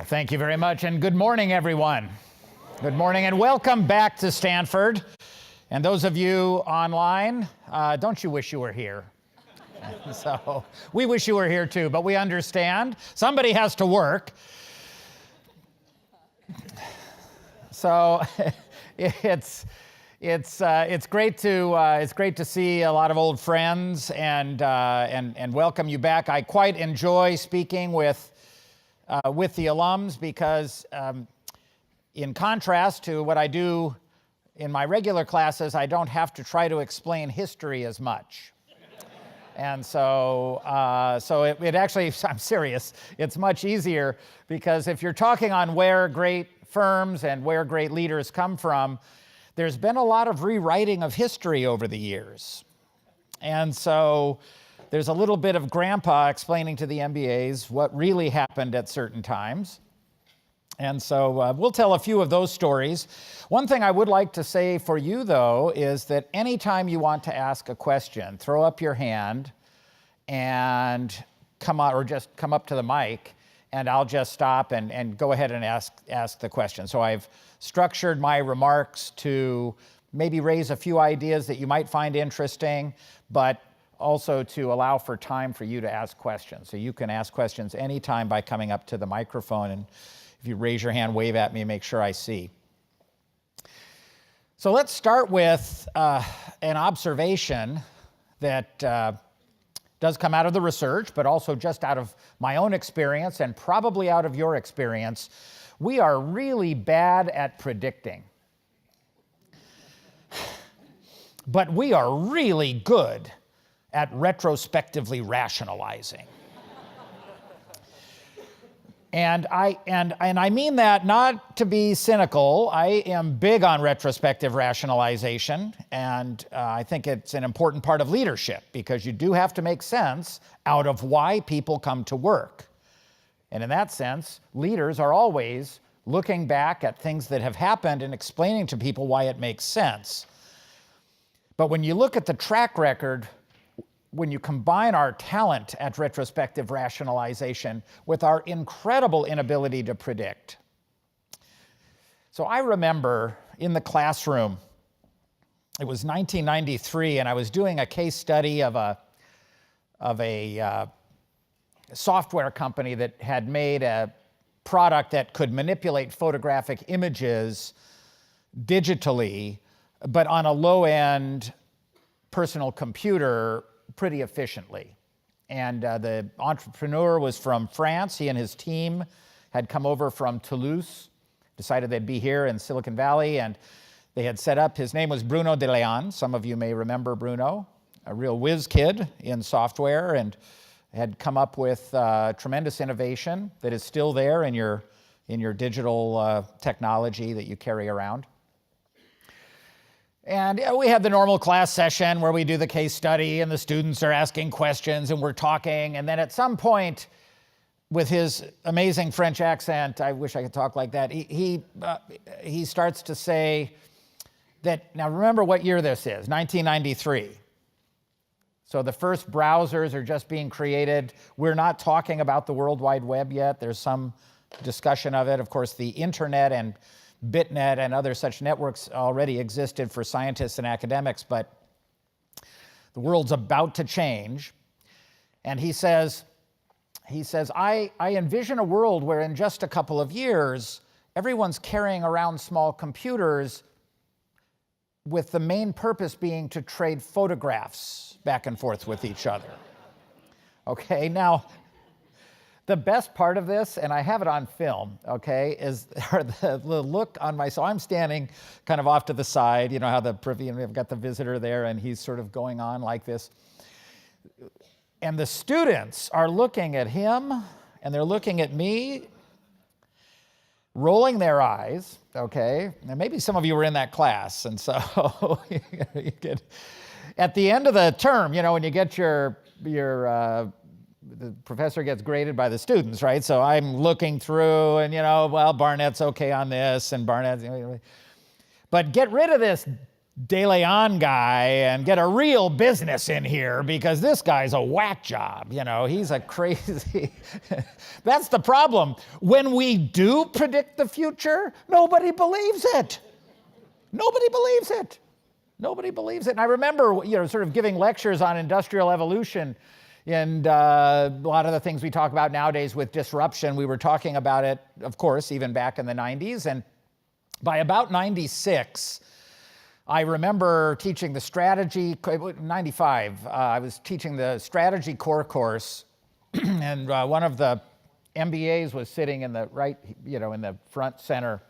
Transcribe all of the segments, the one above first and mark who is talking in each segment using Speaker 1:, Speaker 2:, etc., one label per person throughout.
Speaker 1: Thank you very much, and good morning, everyone. Good morning, and welcome back to Stanford. And those of you online, don't you wish you were here? So we wish you were here too, but we understand somebody has to work. So it's great to see a lot of old friends and welcome you back. I quite enjoy speaking with the alums because in contrast to what I do in my regular classes, I don't have to try to explain history as much. And so it actually, I'm serious, it's much easier because if you're talking on where great firms and where great leaders come from, there's been a lot of rewriting of history over the years. And so there's a little bit of grandpa explaining to the MBAs what really happened at certain times. And so we'll tell a few of those stories. One thing I would like to say for you, though, is that anytime you want to ask a question, throw up your hand and come out, or just come up to the mic, and I'll just stop and go ahead and ask the question. So I've structured my remarks to maybe raise a few ideas that you might find interesting, but also to allow for time for you to ask questions. So you can ask questions anytime by coming up to the microphone, and if you raise your hand, wave at me, make sure I see. So let's start with an observation that does come out of the research, but also just out of my own experience and probably out of your experience. We are really bad at predicting, but we are really good at retrospectively rationalizing. And I mean that not to be cynical. I am big on retrospective rationalization, and I think it's an important part of leadership because you do have to make sense out of why people come to work. And in that sense, leaders are always looking back at things that have happened and explaining to people why it makes sense. But when you look at the track record, when you combine our talent at retrospective rationalization with our incredible inability to predict. So I remember in the classroom, it was 1993, and I was doing a case study of a software company that had made a product that could manipulate photographic images digitally, but on a low-end personal computer pretty efficiently. And the entrepreneur was from France. He and his team had come over from Toulouse, decided they'd be here in Silicon Valley, and they had set up, his name was Bruno de Leon. Some of you may remember Bruno, a real whiz kid in software, and had come up with tremendous innovation that is still there in your digital technology that you carry around. And we had the normal class session where we do the case study and the students are asking questions and we're talking. And then at some point, with his amazing French accent, I wish I could talk like that, he starts to say that, now remember what year this is, 1993. So the first browsers are just being created. We're not talking about the World Wide Web yet. There's some discussion of it. Of course, the internet and BitNet and other such networks already existed for scientists and academics, but the world's about to change. And he says, I envision a world where in just a couple of years, everyone's carrying around small computers with the main purpose being to trade photographs back and forth with each other. Okay, now, the best part of this, and I have it on film, okay, is the look on my, so I'm standing kind of off to the side, you know how I've got the visitor there and he's sort of going on like this. And the students are looking at him and they're looking at me, rolling their eyes, okay? And maybe some of you were in that class, and so you get, at the end of the term, you know, when you get the professor gets graded by the students, right? So I'm looking through and, you know, well, Barnett's okay on this and Barnett, but get rid of this De Leon guy and get a real business in here because this guy's a whack job. You know, he's a crazy. That's the problem. When we do predict the future, nobody believes it. Nobody believes it. Nobody believes it. And I remember, sort of giving lectures on industrial evolution and a lot of the things we talk about nowadays with disruption. We were talking about it, of course, even back in the 90s. And by about 96, I remember teaching the strategy, 95, I was teaching the strategy core course, and one of the MBAs was sitting in the right, in the front center.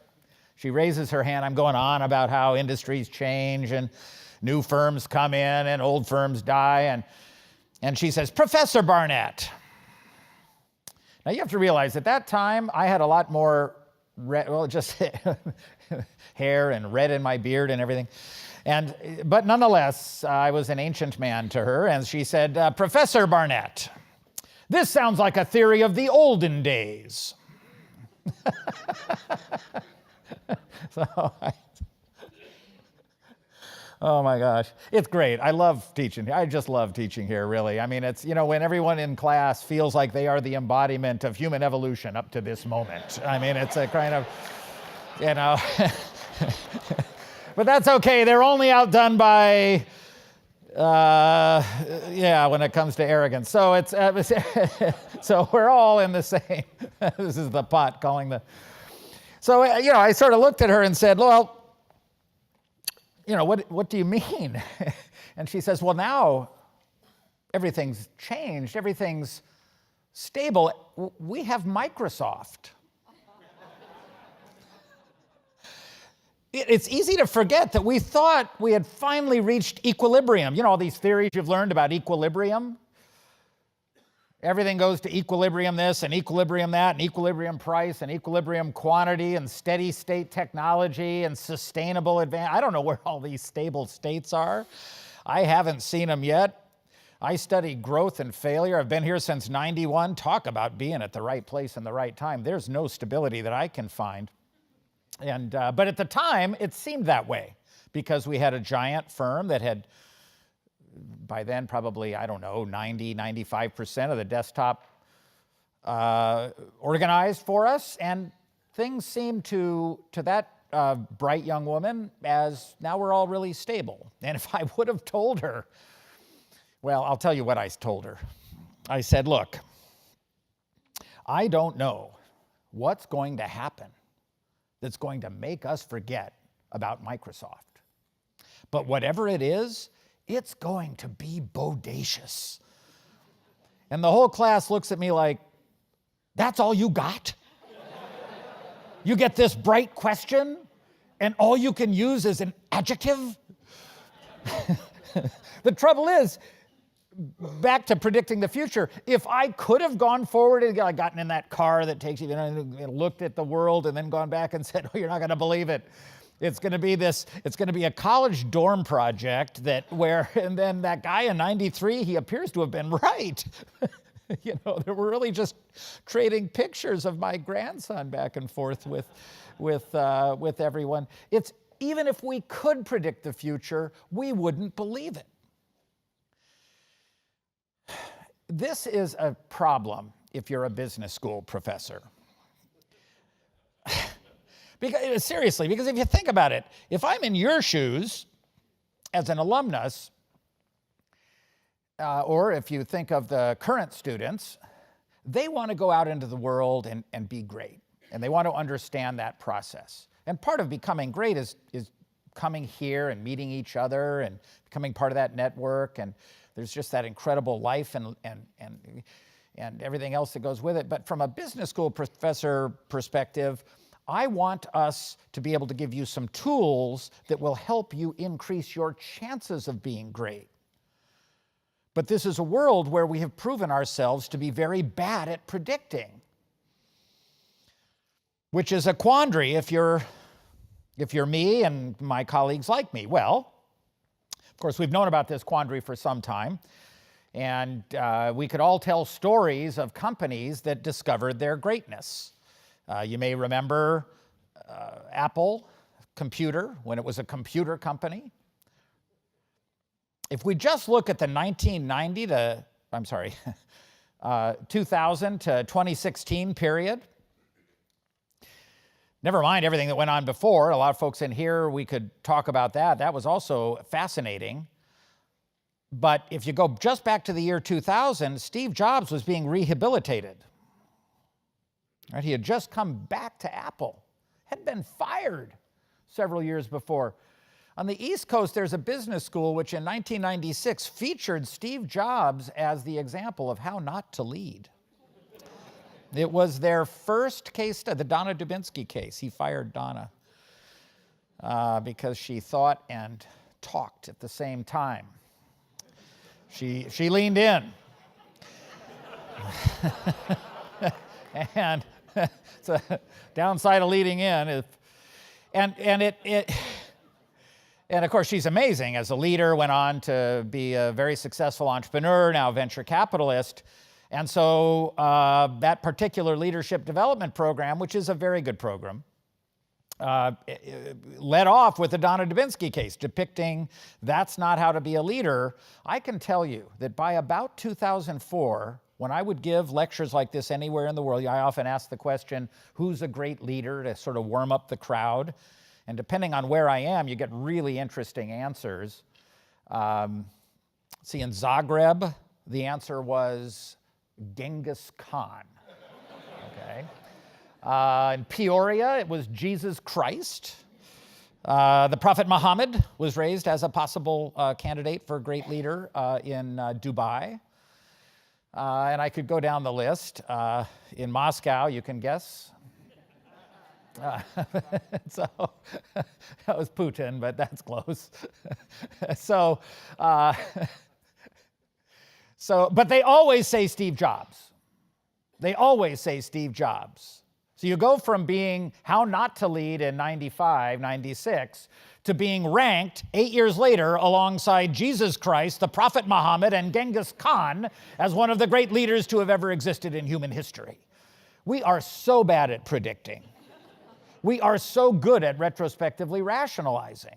Speaker 1: She raises her hand. I'm going on about how industries change and new firms come in and old firms die. And she says, Professor Barnett. Now you have to realize at that time I had a lot more just hair and red in my beard and everything. But nonetheless, I was an ancient man to her, and she said, Professor Barnett, this sounds like a theory of the olden days. Oh my gosh, it's great. I love teaching. I just love teaching here, really. I mean, it's, when everyone in class feels like they are the embodiment of human evolution up to this moment. I mean, it's a kind of, but that's okay. They're only outdone by, when it comes to arrogance. So it's, so we're all in the same. This is the pot calling the. So, I sort of looked at her and said, well, what do you mean? And she says, well, now everything's changed. Everything's stable. We have Microsoft. It's easy to forget that we thought we had finally reached equilibrium. All these theories you've learned about equilibrium. Everything goes to equilibrium this and equilibrium that and equilibrium price and equilibrium quantity and steady state technology and sustainable advance. I don't know where all these stable states are. I haven't seen them yet. I study growth and failure. I've been here since 91. Talk about being at the right place and the right time. There's no stability that I can find. But at the time, it seemed that way because we had a giant firm that had, by then, probably, 95% of the desktop organized for us. And things seemed to that bright young woman as now we're all really stable. And if I would have told her, well, I'll tell you what I told her. I said, look, I don't know what's going to happen that's going to make us forget about Microsoft. But whatever it is, it's going to be bodacious. And the whole class looks at me like, that's all you got? You get this bright question, and all you can use is an adjective? The trouble is, back to predicting the future, if I could have gone forward and gotten in that car that takes you, and looked at the world and then gone back and said, oh, you're not going to believe it. It's going to be a college dorm project and then that guy in 93, he appears to have been right. They were really just trading pictures of my grandson back and forth with everyone. Even if we could predict the future, we wouldn't believe it. This is a problem if you're a business school professor. Seriously, because if you think about it, if I'm in your shoes as an alumnus, or if you think of the current students, they want to go out into the world and be great. And they want to understand that process. And part of becoming great is coming here and meeting each other and becoming part of that network. And there's just that incredible life and everything else that goes with it. But from a business school professor perspective, I want us to be able to give you some tools that will help you increase your chances of being great. But this is a world where we have proven ourselves to be very bad at predicting, which is a quandary if you're me and my colleagues like me. Well, of course, we've known about this quandary for some time, and we could all tell stories of companies that discovered their greatness. You may remember Apple Computer, when it was a computer company. If we just look at the 2000 to 2016 period, never mind everything that went on before. A lot of folks in here, we could talk about that. That was also fascinating. But if you go just back to the year 2000, Steve Jobs was being rehabilitated. Right? He had just come back to Apple, had been fired several years before. On the East Coast, there's a business school which in 1996 featured Steve Jobs as the example of how not to lead. It was their first case study, the Donna Dubinsky case. He fired Donna because she thought and talked at the same time. She leaned in. And it's a downside of leading in. And of course, she's amazing as a leader, went on to be a very successful entrepreneur, now venture capitalist. And so that particular leadership development program, which is a very good program, led off with the Donna Dubinsky case, depicting that's not how to be a leader. I can tell you that by about 2004, when I would give lectures like this anywhere in the world, I often ask the question, who's a great leader, to sort of warm up the crowd. And depending on where I am, you get really interesting answers. See, in Zagreb, the answer was Genghis Khan. Okay. In Peoria, it was Jesus Christ. The Prophet Muhammad was raised as a possible candidate for a great leader in Dubai. And I could go down the list. In Moscow, you can guess. So that was Putin, but that's close. But they always say Steve Jobs. They always say Steve Jobs. So you go from being how not to lead in 95, 96, to being ranked 8 years later alongside Jesus Christ, the Prophet Muhammad, and Genghis Khan as one of the great leaders to have ever existed in human history. We are so bad at predicting. We are so good at retrospectively rationalizing.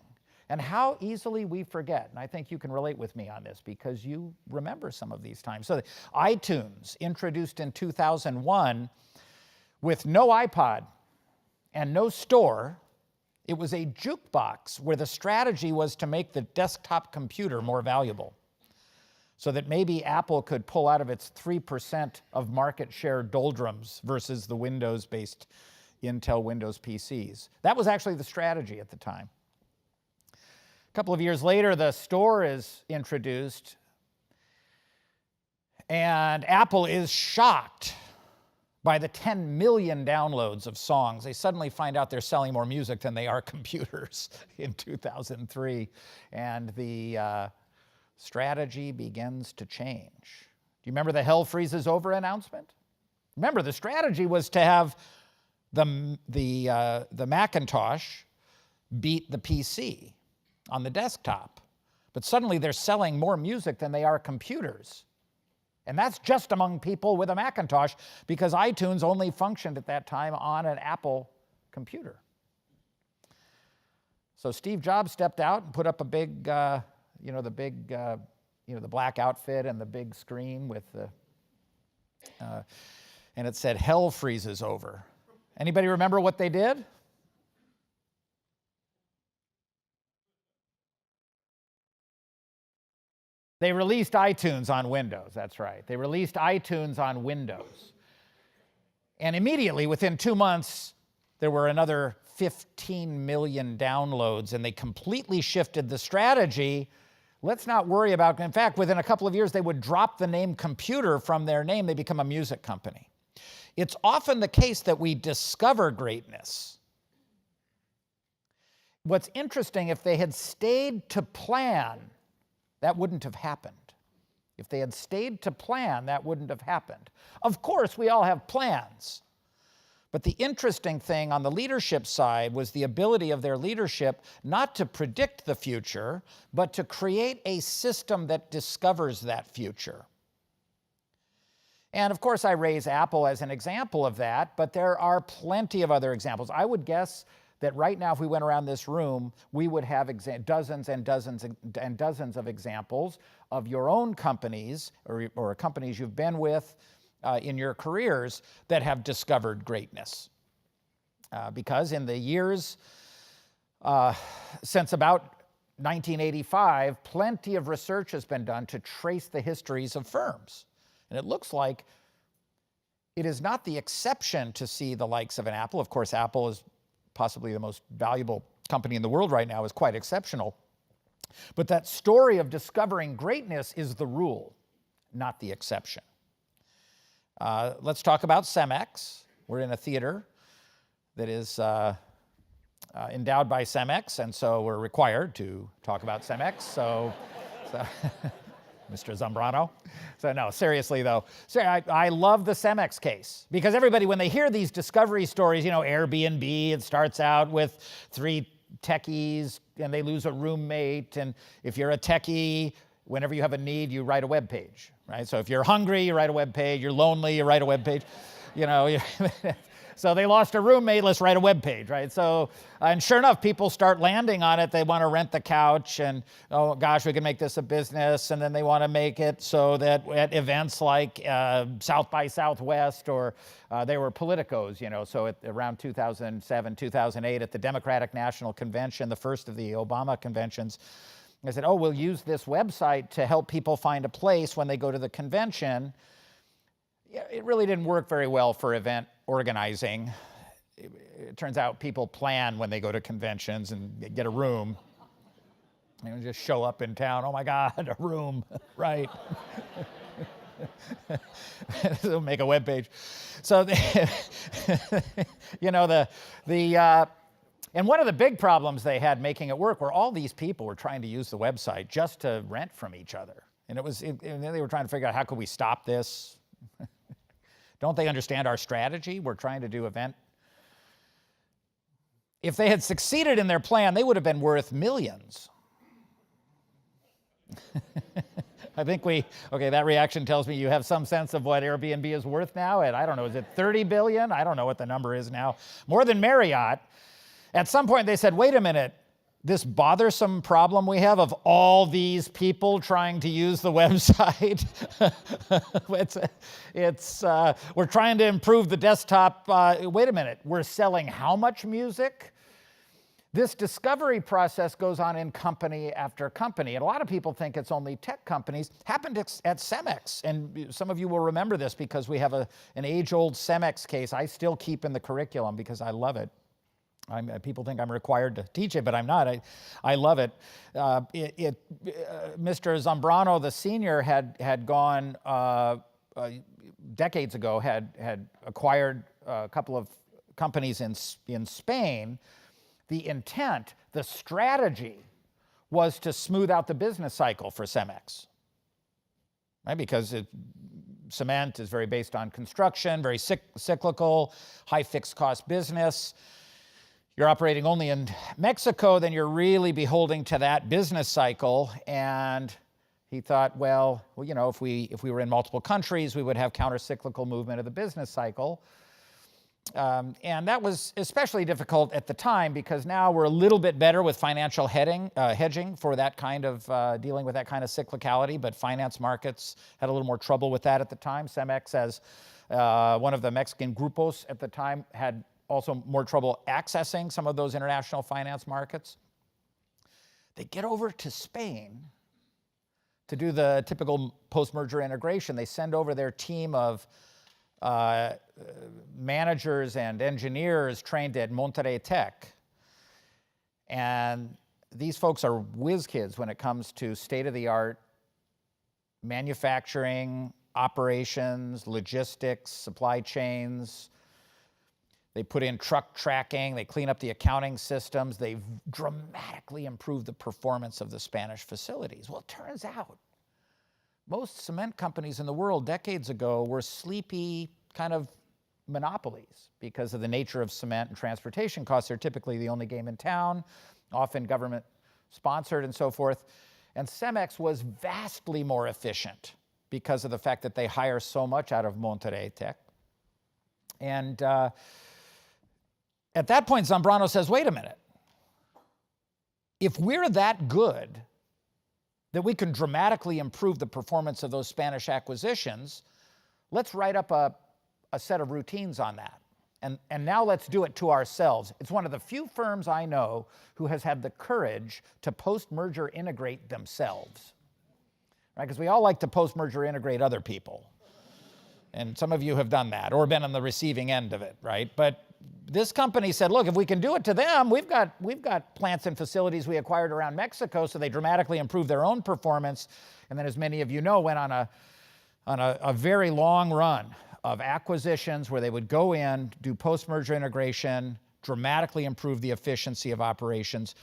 Speaker 1: And how easily we forget. And I think you can relate with me on this because you remember some of these times. So iTunes, introduced in 2001 with no iPod and no store. It was a jukebox where the strategy was to make the desktop computer more valuable so that maybe Apple could pull out of its 3% of market share doldrums versus the Windows-based Intel Windows PCs. That was actually the strategy at the time. A couple of years later, the store is introduced, and Apple is shocked by the 10 million downloads of songs. They suddenly find out they're selling more music than they are computers in 2003, and the strategy begins to change. Do you remember the hell freezes over announcement? Remember, the strategy was to have the Macintosh beat the PC on the desktop. But suddenly they're selling more music than they are computers. And that's just among people with a Macintosh because iTunes only functioned at that time on an Apple computer. So Steve Jobs stepped out and put up a big, the black outfit and the big screen with the, and it said, "Hell freezes over." Anybody remember what they did? They released iTunes on Windows, that's right. They released iTunes on Windows. And immediately, within 2 months, there were another 15 million downloads, and they completely shifted the strategy. Let's not worry about, in fact, within a couple of years, they would drop the name computer from their name. They become a music company. It's often the case that we discover greatness. What's interesting, if they had stayed to plan, that wouldn't have happened. If they had stayed to plan, that wouldn't have happened. Of course, we all have plans. But the interesting thing on the leadership side was the ability of their leadership not to predict the future, but to create a system that discovers that future. And of course, I raise Apple as an example of that, but there are plenty of other examples. I would guess that right now, if we went around this room, we would have dozens and dozens and dozens of examples of your own companies or companies you've been with in your careers that have discovered greatness. Because in the years since about 1985, plenty of research has been done to trace the histories of firms. And it looks like it is not the exception to see the likes of an Apple. Of course, Apple is possibly the most valuable company in the world right now, is quite exceptional. But that story of discovering greatness is the rule, not the exception. Let's talk about Cemex. We're in a theater that is endowed by Cemex, and so we're required to talk about Cemex. So Mr. Zambrano. So no, seriously though, I love the Cemex case because everybody, when they hear these discovery stories, Airbnb, it starts out with 3 techies and they lose a roommate. And if you're a techie, whenever you have a need, you write a web page, right? So if you're hungry, you write a web page. You're lonely, you write a web page. So they lost a roommate, let's write a web page, right? So, and sure enough, people start landing on it. They want to rent the couch and, oh gosh, we can make this a business. And then they want to make it so that at events like South by Southwest or they were politicos, so around 2007, 2008 at the Democratic National Convention, the first of the Obama conventions, I said, oh, we'll use this website to help people find a place when they go to the convention. It really didn't work very well for event organizing. It turns out people plan when they go to conventions and get a room. Just show up in town, oh my God, a room, right. They'll make a web page. So, and one of the big problems they had making it work were all these people were trying to use the website just to rent from each other. And and they were trying to figure out how could we stop this? Don't they understand our strategy? We're trying to do event. If they had succeeded in their plan, they would have been worth millions. I think that reaction tells me you have some sense of what Airbnb is worth now. And I don't know, is it 30 billion? I don't know what the number is now. More than Marriott. At some point they said, wait a minute, this bothersome problem we have of all these people trying to use the website. We're trying to improve the desktop. Wait a minute, we're selling how much music? This discovery process goes on in company after company. And a lot of people think it's only tech companies. Happened at Cemex. And some of you will remember this because we have an age-old Cemex case I still keep in the curriculum because I love it. People think I'm required to teach it, but I'm not. I love it. Mr. Zambrano, the senior, had gone decades ago, had acquired a couple of companies in Spain. The intent, the strategy, was to smooth out the business cycle for Cemex, right? Because cement is very based on construction, very cyclical, high fixed cost business. You're operating only in Mexico, then you're really beholden to that business cycle. And he thought, well, if we were in multiple countries, we would have counter-cyclical movement of the business cycle. And that was especially difficult at the time because now we're a little bit better with financial hedging for that kind of dealing with that kind of cyclicality. But finance markets had a little more trouble with that at the time. Cemex, as one of the Mexican grupos at the time, had also more trouble accessing some of those international finance markets. They get over to Spain to do the typical post-merger integration. They send over their team of managers and engineers trained at Monterrey Tech. And these folks are whiz kids when it comes to state-of-the-art manufacturing, operations, logistics, supply chains. They put in truck tracking, they clean up the accounting systems, they've dramatically improved the performance of the Spanish facilities. Well, it turns out most cement companies in the world decades ago were sleepy kind of monopolies because of the nature of cement and transportation costs. They're typically the only game in town, often government sponsored and so forth. And Cemex was vastly more efficient because of the fact that they hire so much out of Monterrey Tech. And At that point, Zambrano says, wait a minute. If we're that good that we can dramatically improve the performance of those Spanish acquisitions, let's write up a set of routines on that. And now let's do it to ourselves. It's one of the few firms I know who has had the courage to post-merger integrate themselves. Right? Because we all like to post-merger integrate other people. And some of you have done that or been on the receiving end of it, right? But this company said, look, if we can do it to them, we've got plants and facilities we acquired around Mexico, so they dramatically improved their own performance. And then, as many of you know, went on a very long run of acquisitions where they would go in, do post-merger integration, dramatically improve the efficiency of operations.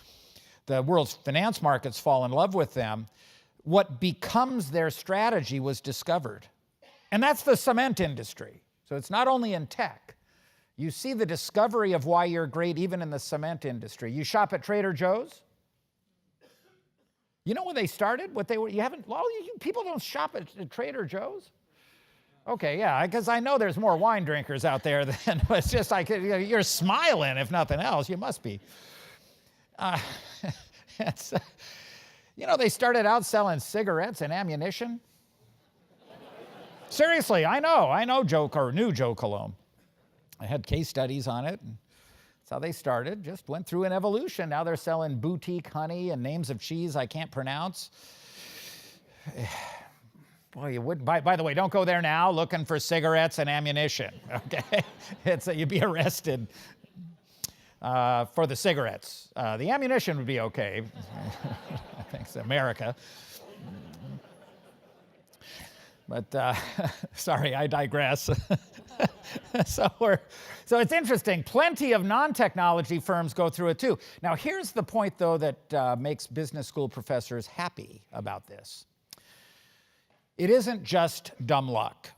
Speaker 1: The world's finance markets fall in love with them. What becomes their strategy was discovered. And that's the cement industry. So it's not only in tech. You see the discovery of why you're great even in the cement industry. You shop at Trader Joe's? You know when they started? What they were? You haven't? Well, people don't shop at Trader Joe's. Okay, yeah, because I know there's more wine drinkers out there than it's just like you're smiling, if nothing else. You must be. They started out selling cigarettes and ammunition. Seriously, I know knew Joe Colomb. I had case studies on it. And that's how they started. Just went through an evolution. Now they're selling boutique honey and names of cheese I can't pronounce. Boy, you wouldn't. By the way, don't go there now looking for cigarettes and ammunition. Okay, you'd be arrested for the cigarettes. The ammunition would be okay. I think it's America. But sorry, I digress. So it's interesting. Plenty of non-technology firms go through it too. Now, here's the point, though, that makes business school professors happy about this. It isn't just dumb luck.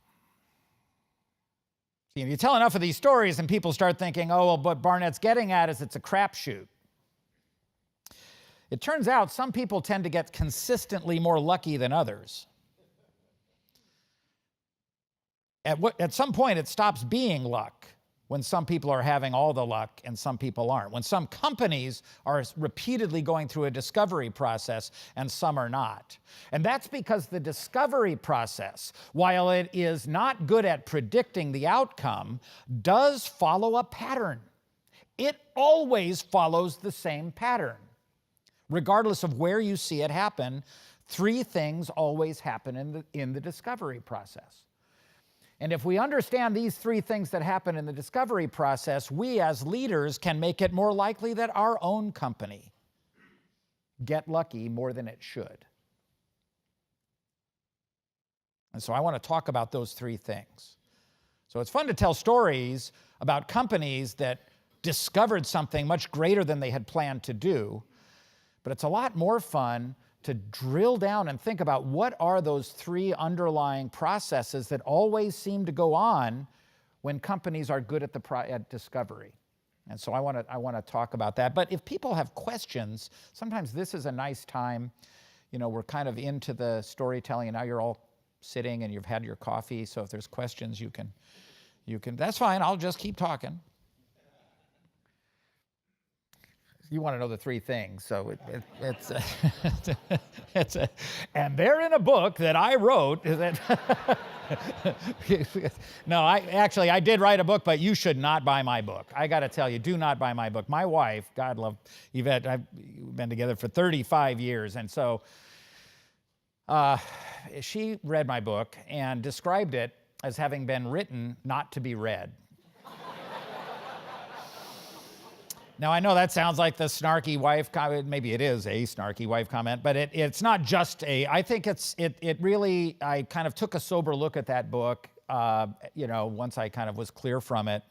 Speaker 1: You tell enough of these stories and people start thinking, oh, well, what Barnett's getting at is it's a crapshoot. It turns out some people tend to get consistently more lucky than others. At some point, it stops being luck when some people are having all the luck and some people aren't. When some companies are repeatedly going through a discovery process and some are not. And that's because the discovery process, while it is not good at predicting the outcome, does follow a pattern. It always follows the same pattern. Regardless of where you see it happen, three things always happen in the discovery process. And if we understand these three things that happen in the discovery process, we as leaders can make it more likely that our own company get lucky more than it should. And so I want to talk about those three things. So it's fun to tell stories about companies that discovered something much greater than they had planned to do, but it's a lot more fun to drill down and think about what are those three underlying processes that always seem to go on when companies are good at discovery. And so I want to talk about that. But if people have questions, sometimes this is a nice time. We're kind of into the storytelling, and now you're all sitting and you've had your coffee. So if there's questions, you can. That's fine. I'll just keep talking. You want to know the three things, so and they're in a book that I wrote. No, I did write a book, but you should not buy my book. I got to tell you, do not buy my book. My wife, God love Yvette, I've been together for 35 years, and so she read my book and described it as having been written not to be read. Now, I know that sounds like the snarky wife comment. Maybe it is a snarky wife comment, but it's not just I think it really, I kind of took a sober look at that book, once I kind of was clear from it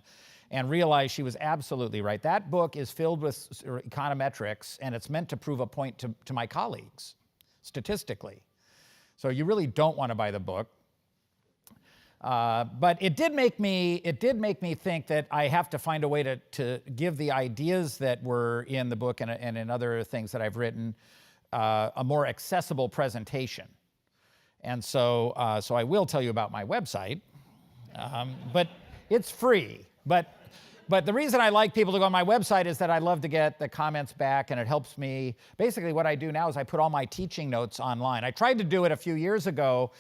Speaker 1: and realized she was absolutely right. That book is filled with econometrics, and it's meant to prove a point to my colleagues, statistically. So you really don't want to buy the book. But it did make me think that I have to find a way to give the ideas that were in the book and in other things that I've written a more accessible presentation. And so I will tell you about my website, but it's free. But But the reason I like people to go on my website is that I love to get the comments back, and it helps me. Basically, what I do now is I put all my teaching notes online. I tried to do it a few years ago,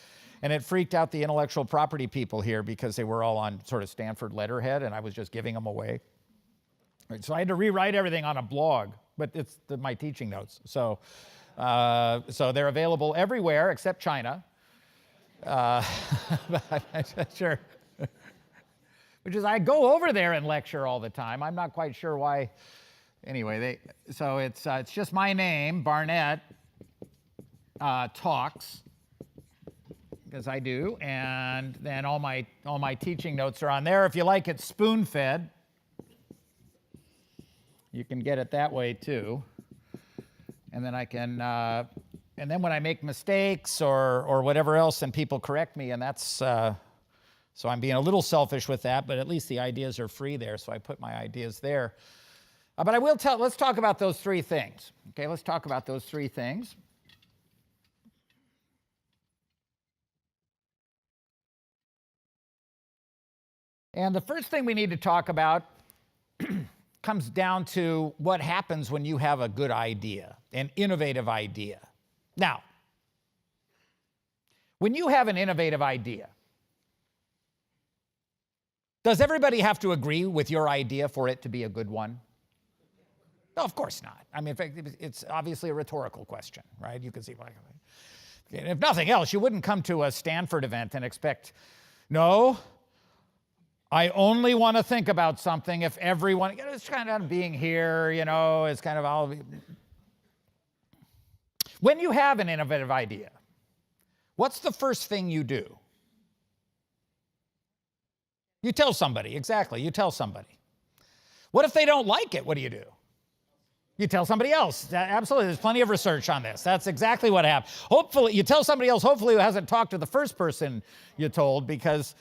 Speaker 1: and it freaked out the intellectual property people here because they were all on sort of Stanford letterhead, and I was just giving them away. So I had to rewrite everything on a blog, but it's my teaching notes. So they're available everywhere except China. Sure. Which is, I go over there and lecture all the time. I'm not quite sure why. Anyway, so it's just my name, Barnett Talks, because I do, and then all my teaching notes are on there. If you like it spoon-fed, you can get it that way too. And then I can, and then when I make mistakes or whatever else, then people correct me, and that's, so I'm being a little selfish with that, but at least the ideas are free there, so I put my ideas there. But I will let's talk about those three things. Okay, let's talk about those three things. And the first thing we need to talk about comes down to what happens when you have a good idea, an innovative idea. Now, when you have an innovative idea, does everybody have to agree with your idea for it to be a good one? No, of course not. I mean, in fact, it's obviously a rhetorical question, right? You can see, like, if nothing else, you wouldn't come to a Stanford event and expect, no, I only want to think about something if everyone, it's kind of being here, it's kind of all. When you have an innovative idea, what's the first thing you do? You tell somebody, exactly, you tell somebody. What if they don't like it? What do? You tell somebody else. Absolutely, there's plenty of research on this. That's exactly what happened. Hopefully, you tell somebody else, hopefully who hasn't talked to the first person you told, because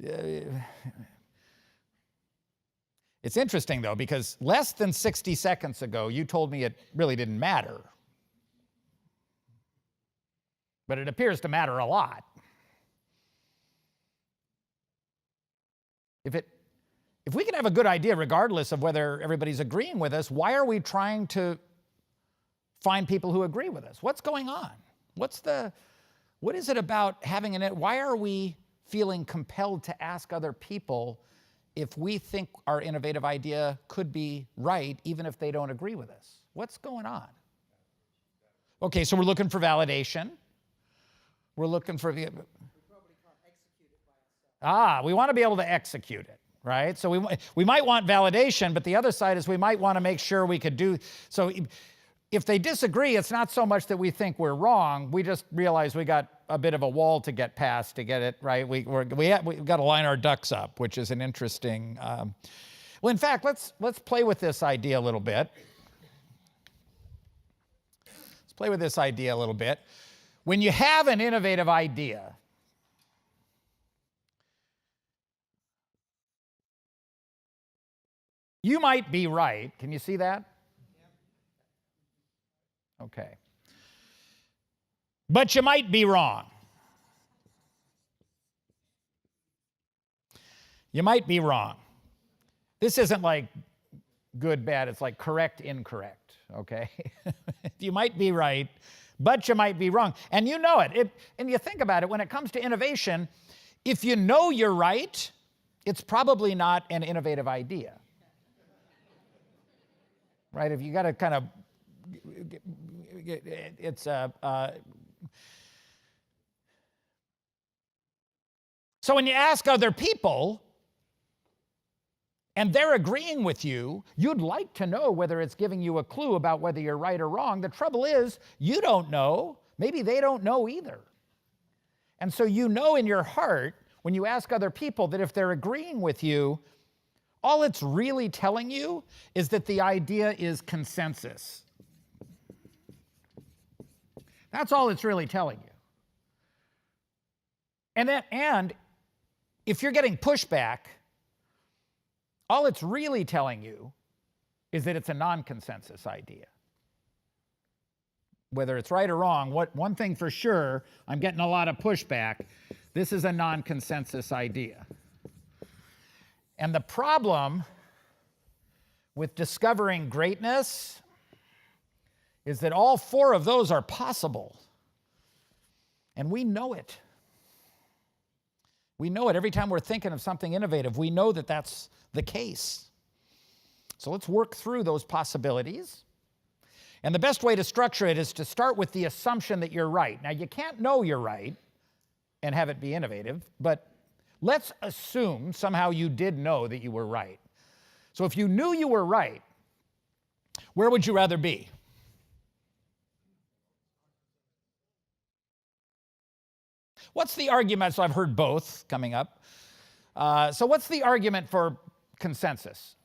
Speaker 1: it's interesting, though, because less than 60 seconds ago, you told me it really didn't matter. But it appears to matter a lot. If we can have a good idea regardless of whether everybody's agreeing with us, why are we trying to find people who agree with us? What's going on? What is it about having why are we feeling compelled to ask other people if we think our innovative idea could be right, even if they don't agree with us? What's going on? Okay, so we're looking for validation. We're looking for the. We want to be able to execute it, right? So we might want validation, but the other side is we might want to make sure we could do. So if they disagree, it's not so much that we think we're wrong. We just realize we got a bit of a wall to get past to get it right. We've got to line our ducks up, which is an interesting. Well, in fact, let's play with this idea a little bit. Let's play with this idea a little bit. When you have an innovative idea, you might be right. Can you see that? Okay. But you might be wrong. You might be wrong. This isn't like good, bad. It's like correct, incorrect, okay? You might be right, but you might be wrong. And you know it. And you think about it, when it comes to innovation, if you know you're right, it's probably not an innovative idea. Right? If you got to kind of, so when you ask other people and they're agreeing with you, you'd like to know whether it's giving you a clue about whether you're right or wrong. The trouble is, you don't know. Maybe they don't know either. And so you know in your heart, when you ask other people, that if they're agreeing with you, all it's really telling you is that the idea is consensus. That's all it's really telling you. And if you're getting pushback, all it's really telling you is that it's a non-consensus idea. Whether it's right or wrong, one thing for sure, I'm getting a lot of pushback. This is a non-consensus idea. And the problem with discovering greatness is that all four of those are possible. And we know it. We know it every time we're thinking of something innovative. We know that that's the case. So let's work through those possibilities. And the best way to structure it is to start with the assumption that you're right. Now, you can't know you're right and have it be innovative, but let's assume somehow you did know that you were right. So if you knew you were right, where would you rather be? What's the argument? So I've heard both coming up. So what's the argument for consensus?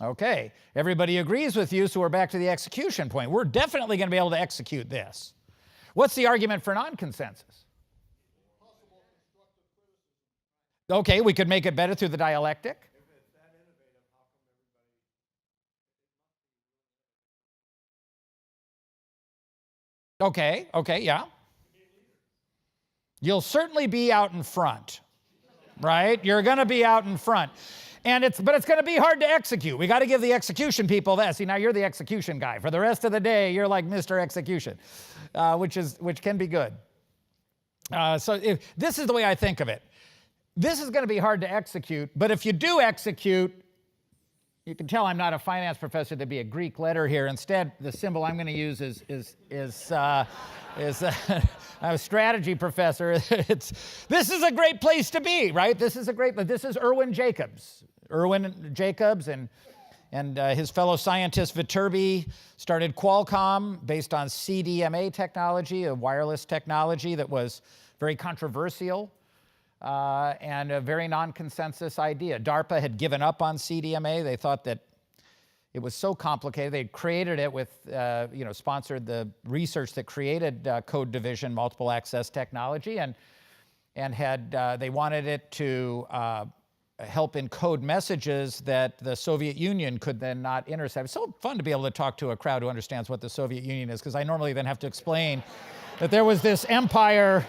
Speaker 1: Okay, everybody agrees with you, so we're back to the execution point. We're definitely going to be able to execute this. What's the argument for non-consensus? Okay, we could make it better through the dialectic. Okay, yeah. You'll certainly be out in front, right? You're going to be out in front. But it's going to be hard to execute. We got to give the execution people that. See, now you're the execution guy. For the rest of the day, you're like Mr. Execution, which can be good. This is the way I think of it. This is going to be hard to execute, but if you do execute, you can tell I'm not a finance professor. There'd be a Greek letter here. Instead, the symbol I'm going to use is I'm a strategy professor. This is a great place to be, right? This is Irwin Jacobs. Irwin Jacobs and his fellow scientist Viterbi started Qualcomm based on CDMA technology, a wireless technology that was very controversial and a very non-consensus idea. DARPA had given up on CDMA. They thought that it was so complicated. They created it with, sponsored the research that created code division, multiple access technology, and they wanted it to help encode messages that the Soviet Union could then not intercept. It's so fun to be able to talk to a crowd who understands what the Soviet Union is, because I normally then have to explain that there was this empire.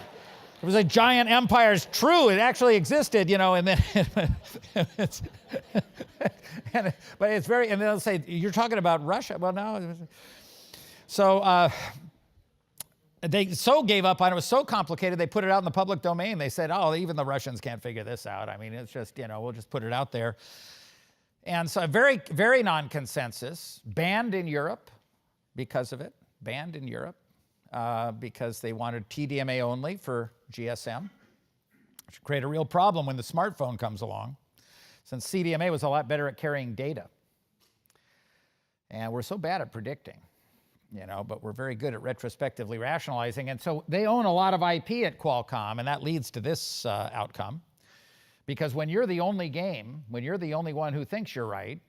Speaker 1: It was a giant empire. It's true. It actually existed, and then, but it's very, and they'll say, you're talking about Russia? Well, no. So they so gave up on it. It was so complicated, they put it out in the public domain. They said, oh, even the Russians can't figure this out. I mean, it's just, we'll just put it out there. And so very, very non-consensus, banned in Europe because of it, banned in Europe. Because they wanted TDMA only for GSM, which would create a real problem when the smartphone comes along, since CDMA was a lot better at carrying data. And we're so bad at predicting, but we're very good at retrospectively rationalizing. And so they own a lot of IP at Qualcomm, and that leads to this outcome. Because when you're the only game, when you're the only one who thinks you're right,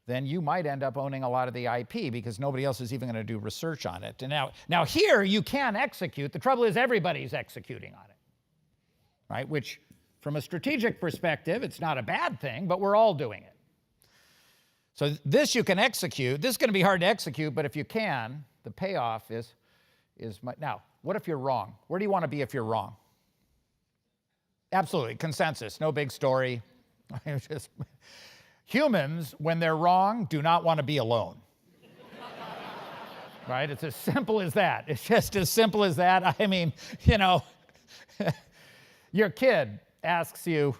Speaker 1: then you might end up owning a lot of the IP because nobody else is even going to do research on it. And now here you can execute. The trouble is everybody's executing on it, right? Which, from a strategic perspective, it's not a bad thing, but we're all doing it. So this you can execute. This is going to be hard to execute, but if you can, the payoff is now, what if you're wrong? Where do you want to be if you're wrong? Absolutely, consensus, no big story. Humans, when they're wrong, do not want to be alone. Right? It's as simple as that. It's just as simple as that. I mean, your kid asks you,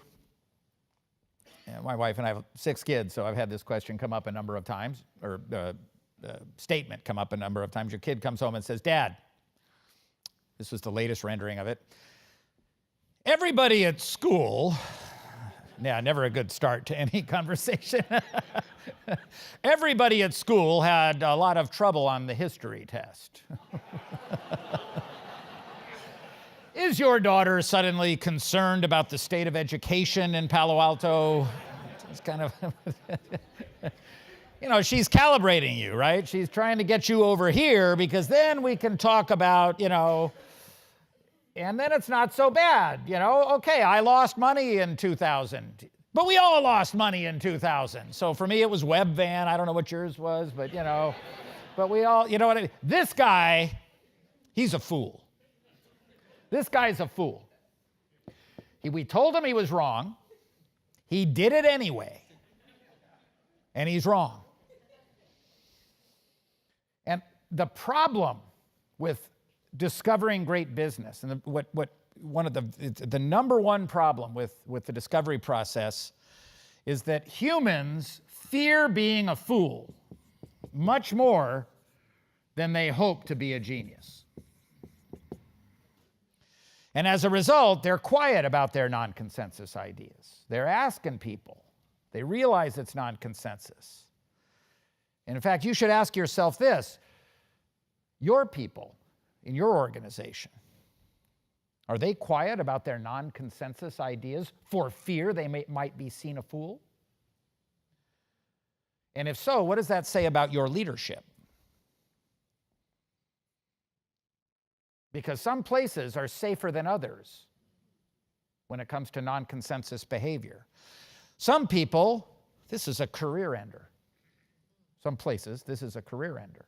Speaker 1: my wife and I have 6 kids, so I've had this question come up a number of times, or statement come up a number of times. Your kid comes home and says, Dad, this was the latest rendering of it, everybody at school, yeah, never a good start to any conversation. Everybody at school had a lot of trouble on the history test. Is your daughter suddenly concerned about the state of education in Palo Alto? It's kind of, she's calibrating you, right? She's trying to get you over here because then we can talk about, and then it's not so bad, Okay, I lost money in 2000, but we all lost money in 2000. So for me, it was Webvan. I don't know what yours was, but but we all, what I mean? This guy, he's a fool. This guy's a fool. We told him he was wrong. He did it anyway. And he's wrong. And the problem with discovering great business, and one of the number one problem with the discovery process is that humans fear being a fool much more than they hope to be a genius. And as a result, they're quiet about their non-consensus ideas. They're asking people. They realize it's non-consensus. And in fact, you should ask yourself this: your people in your organization, are they quiet about their non-consensus ideas for fear they might be seen a fool? And if so, what does that say about your leadership? Because some places are safer than others when it comes to non-consensus behavior. Some people, this is a career ender. Some places, this is a career ender.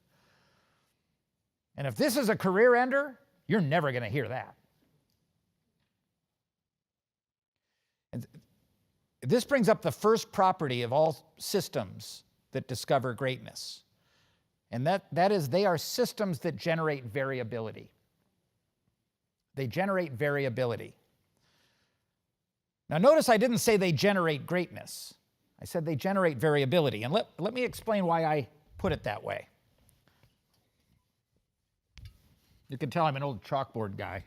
Speaker 1: And if this is a career ender, you're never going to hear that. And this brings up the first property of all systems that discover greatness. And that is, they are systems that generate variability. They generate variability. Now notice I didn't say they generate greatness. I said they generate variability. And let me explain why I put it that way. You can tell I'm an old chalkboard guy.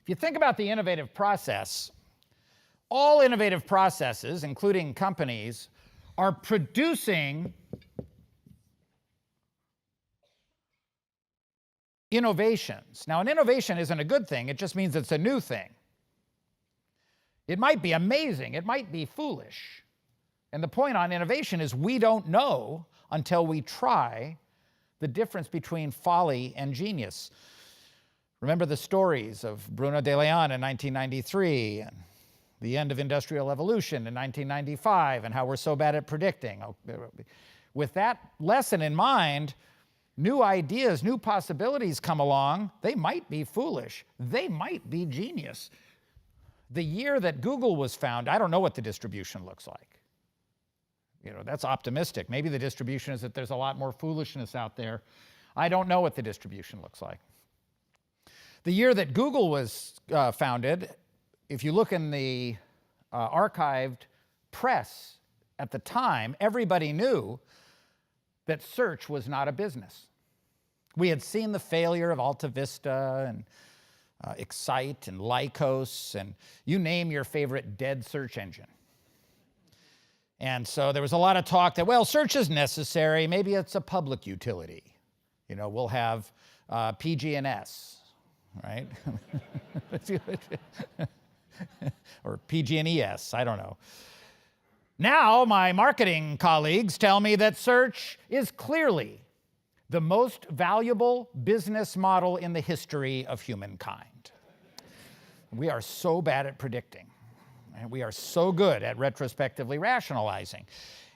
Speaker 1: If you think about the innovative process, all innovative processes, including companies, are producing innovations. Now, an innovation isn't a good thing. It just means it's a new thing. It might be amazing. It might be foolish. And the point on innovation is we don't know until we try the difference between folly and genius. Remember the stories of Bruno de Leon in 1993 and the end of industrial evolution in 1995 and how we're so bad at predicting. With that lesson in mind, new ideas, new possibilities come along. They might be foolish. They might be genius. The year that Google was found, I don't know what the distribution looks like. That's optimistic. Maybe the distribution is that there's a lot more foolishness out there. I don't know what the distribution looks like. The year that Google was founded, if you look in the archived press at the time, everybody knew that search was not a business. We had seen the failure of Alta Vista and Excite and Lycos, and you name your favorite dead search engine. And so there was a lot of talk that, well, search is necessary. Maybe it's a public utility. We'll have PG&S. Right? Or PG&ES, I don't know. Now, my marketing colleagues tell me that search is clearly the most valuable business model in the history of humankind. We are so bad at predicting, and we are so good at retrospectively rationalizing.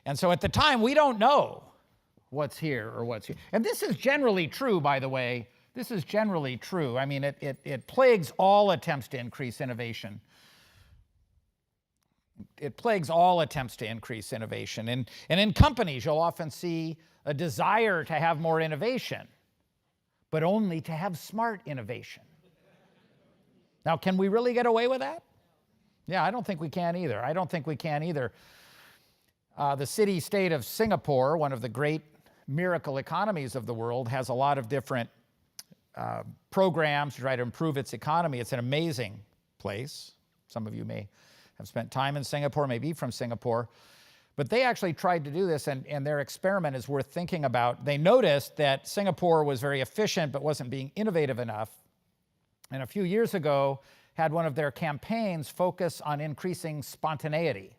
Speaker 1: And so at the time, we don't know what's here or what's here. And this is generally true, by the way. This is generally true. I mean, it plagues all attempts to increase innovation. It plagues all attempts to increase innovation. And in companies, you'll often see a desire to have more innovation, but only to have smart innovation. Now, can we really get away with that? Yeah, I don't think we can either. I don't think we can either. The city-state of Singapore, one of the great miracle economies of the world, has a lot of different programs to try to improve its economy. It's an amazing place. Some of you may have spent time in Singapore, maybe from Singapore. But they actually tried to do this, and their experiment is worth thinking about. They noticed that Singapore was very efficient but wasn't being innovative enough. And a few years ago, had one of their campaigns focus on increasing spontaneity.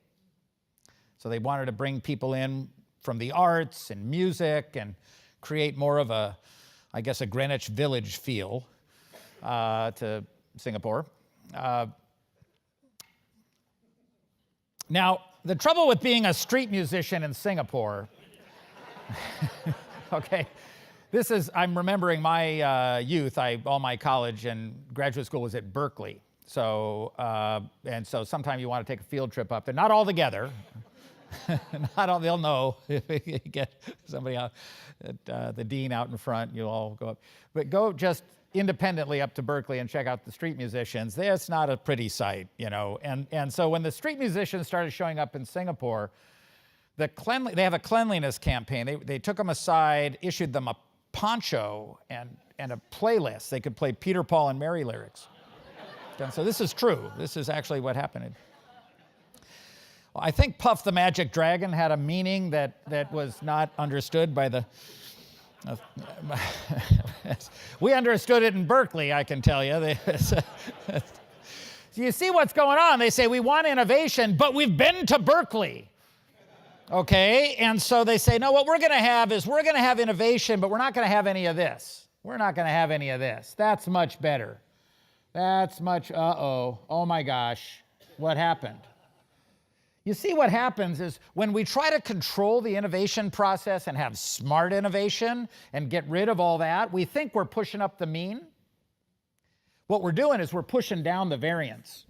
Speaker 1: So they wanted to bring people in from the arts and music and create more of a Greenwich Village feel to Singapore. Now, the trouble with being a street musician in Singapore, okay, I'm remembering my youth. All my college and graduate school was at Berkeley. So sometime you want to take a field trip up there, not all together. They'll know if you get somebody out, the dean out in front, you'll all go up. But go just independently up to Berkeley and check out the street musicians. It's not a pretty sight, you know. And so when the street musicians started showing up in Singapore, they have a cleanliness campaign. They took them aside, issued them a poncho and a playlist. They could play Peter, Paul, and Mary lyrics. And so this is true. This is actually what happened. Well, I think Puff the Magic Dragon had a meaning that was not understood by the... we understood it in Berkeley, I can tell you. You see what's going on? They say, we want innovation, but we've been to Berkeley. Okay, and so they say, no, what we're going to have innovation, but we're not going to have any of this. We're not going to have any of this. That's much better. Oh my gosh, what happened? You see, what happens is when we try to control the innovation process and have smart innovation and get rid of all that, we think we're pushing up the mean. What we're doing is we're pushing down the variance.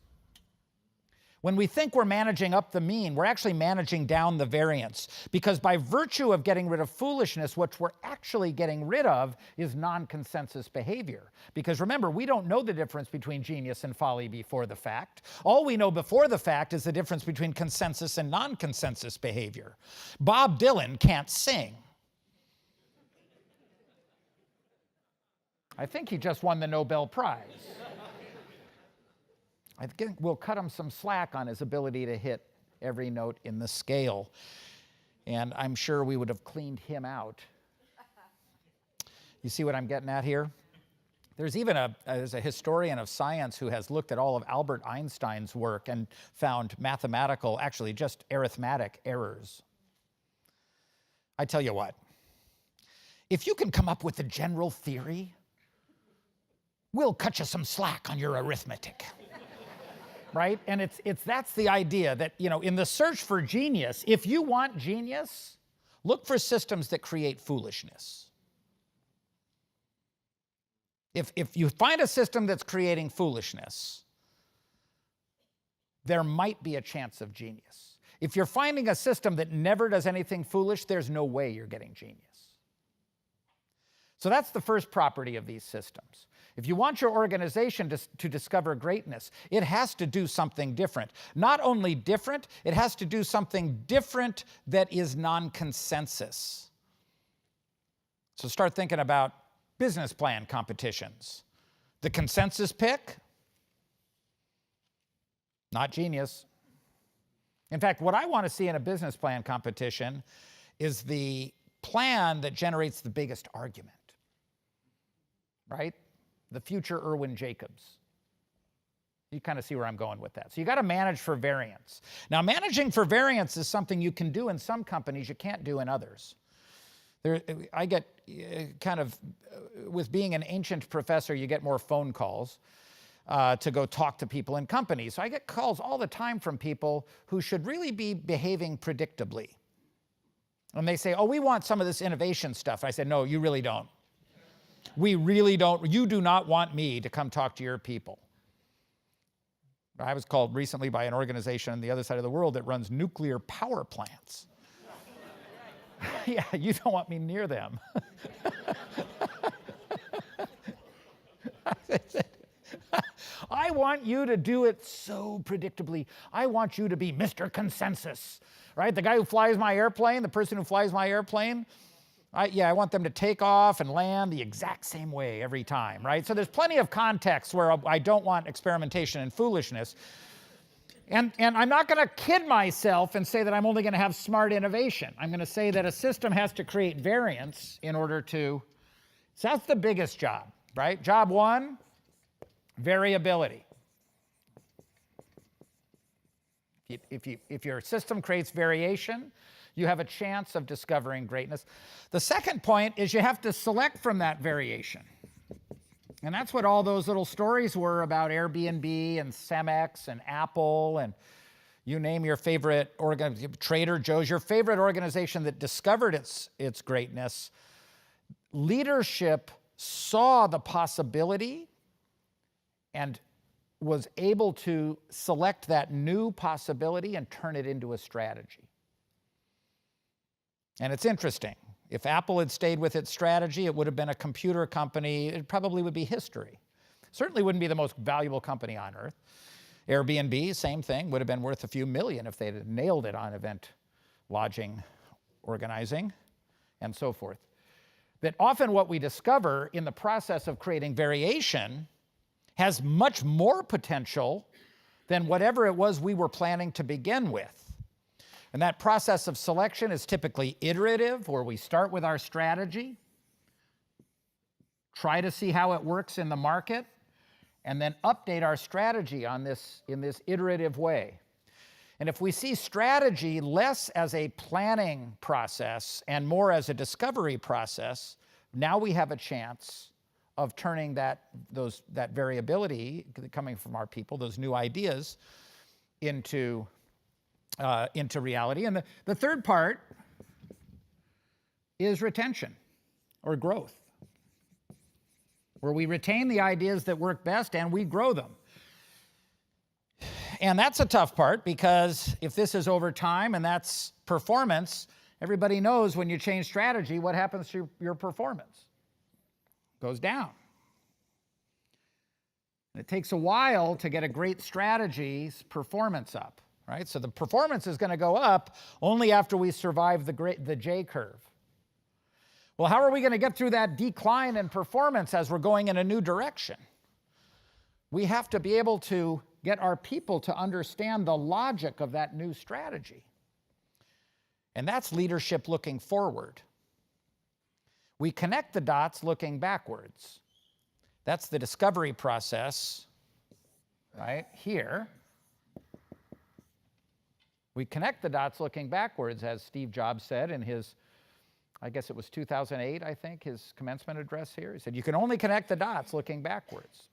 Speaker 1: When we think we're managing up the mean, we're actually managing down the variance. Because by virtue of getting rid of foolishness, what we're actually getting rid of is non-consensus behavior. Because remember, we don't know the difference between genius and folly before the fact. All we know before the fact is the difference between consensus and non-consensus behavior. Bob Dylan can't sing. I think he just won the Nobel Prize. I think we'll cut him some slack on his ability to hit every note in the scale. And I'm sure we would have cleaned him out. You see what I'm getting at here? There's even there's a historian of science who has looked at all of Albert Einstein's work and found mathematical, actually just arithmetic errors. I tell you what, if you can come up with a general theory, we'll cut you some slack on your arithmetic. Right? And that's the idea that, you know, in the search for genius, if you want genius, look for systems that create foolishness. If you find a system that's creating foolishness, there might be a chance of genius. If you're finding a system that never does anything foolish, there's no way you're getting genius. So that's the first property of these systems. If you want your organization to discover greatness, it has to do something different. Not only different, it has to do something different that is non-consensus. So start thinking about business plan competitions. The consensus pick, not genius. In fact, what I want to see in a business plan competition is the plan that generates the biggest argument. Right? The future Irwin Jacobs. You kind of see where I'm going with that. So you got to manage for variance. Now, managing for variance is something you can do in some companies, you can't do in others. I get kind of, with being an ancient professor, you get more phone calls to go talk to people in companies. So I get calls all the time from people who should really be behaving predictably. And they say, oh, we want some of this innovation stuff. I said, no, you really don't. We really don't. You do not want me to come talk to your people. I was called recently by an organization on the other side of the world that runs nuclear power plants. Yeah, you don't want me near them. I want you to do it so predictably. I want you to be Mr. Consensus, right? The guy who flies my airplane, the person who flies my airplane, I want them to take off and land the exact same way every time, right? So there's plenty of context where I don't want experimentation and foolishness. And I'm not going to kid myself and say that I'm only going to have smart innovation. I'm going to say that a system has to create variance in order to... So that's the biggest job, right? Job one, variability. If your system creates variation, you have a chance of discovering greatness. The second point is you have to select from that variation. And that's what all those little stories were about Airbnb and Cemex and Apple and, You name your favorite Trader Joe's, your favorite organization that discovered its greatness. Leadership saw the possibility and was able to select that new possibility and turn it into a strategy. And it's interesting. If Apple had stayed with its strategy, it would have been a computer company. It probably would be history. Certainly wouldn't be the most valuable company on earth. Airbnb, same thing, would have been worth a few million if they'd nailed it on event lodging, organizing, and so forth. That often what we discover in the process of creating variation has much more potential than whatever it was we were planning to begin with. And that process of selection is typically iterative, where we start with our strategy, try to see how it works in the market, and then update our strategy in this iterative way. And if we see strategy less as a planning process and more as a discovery process, now we have a chance of turning that variability coming from our people, those new ideas, into reality. And the third part is retention or growth, where we retain the ideas that work best and we grow them. And that's a tough part, because if this is over time and that's performance, everybody knows when you change strategy, what happens to your performance? It goes down. And it takes a while to get a great strategy's performance up, right? So the performance is going to go up only after we survive the J curve. Well, how are we going to get through that decline in performance as we're going in a new direction? We have to be able to get our people to understand the logic of that new strategy. And that's leadership looking forward. We connect the dots looking backwards. That's the discovery process, right here. We connect the dots looking backwards, as Steve Jobs said in his, I guess it was 2008, I think, his commencement address here. He said, you can only connect the dots looking backwards.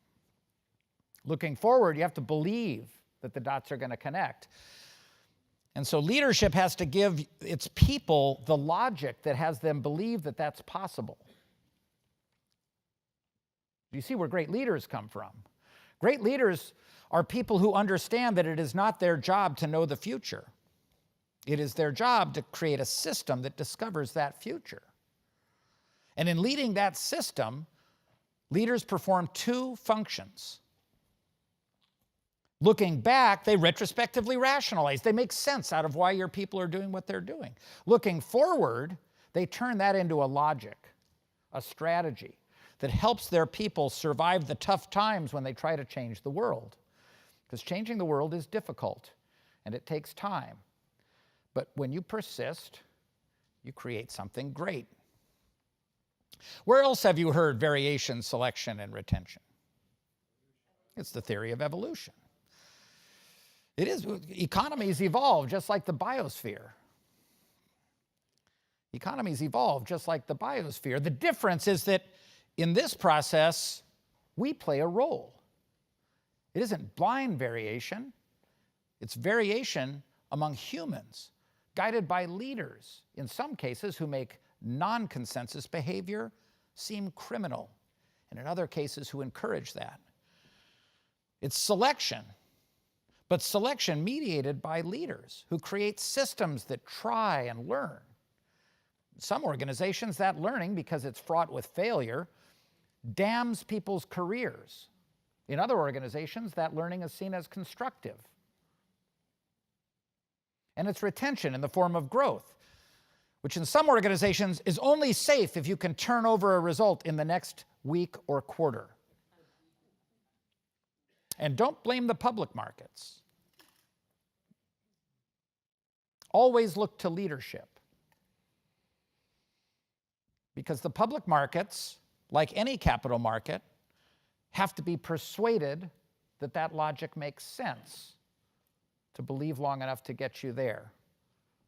Speaker 1: Looking forward, you have to believe that the dots are going to connect. And so leadership has to give its people the logic that has them believe that that's possible. You see where great leaders come from. Great leaders are people who understand that it is not their job to know the future. It is their job to create a system that discovers that future. And in leading that system, leaders perform two functions. Looking back, they retrospectively rationalize. They make sense out of why your people are doing what they're doing. Looking forward, they turn that into a logic, a strategy that helps their people survive the tough times when they try to change the world. Because changing the world is difficult, and it takes time. But when you persist, you create something great. Where else have you heard variation, selection, and retention? It's the theory of evolution. It is. Economies evolve just like the biosphere. Economies evolve just like the biosphere. The difference is that in this process, we play a role. It isn't blind variation. It's variation among humans, guided by leaders, in some cases who make non-consensus behavior seem criminal, and in other cases who encourage that. It's selection, but selection mediated by leaders who create systems that try and learn. In some organizations, that learning, because it's fraught with failure, damns people's careers. In other organizations, that learning is seen as constructive. And it's retention in the form of growth, which in some organizations is only safe if you can turn over a result in the next week or quarter. And don't blame the public markets. Always look to leadership. Because the public markets, like any capital market, have to be persuaded that that logic makes sense to believe long enough to get you there.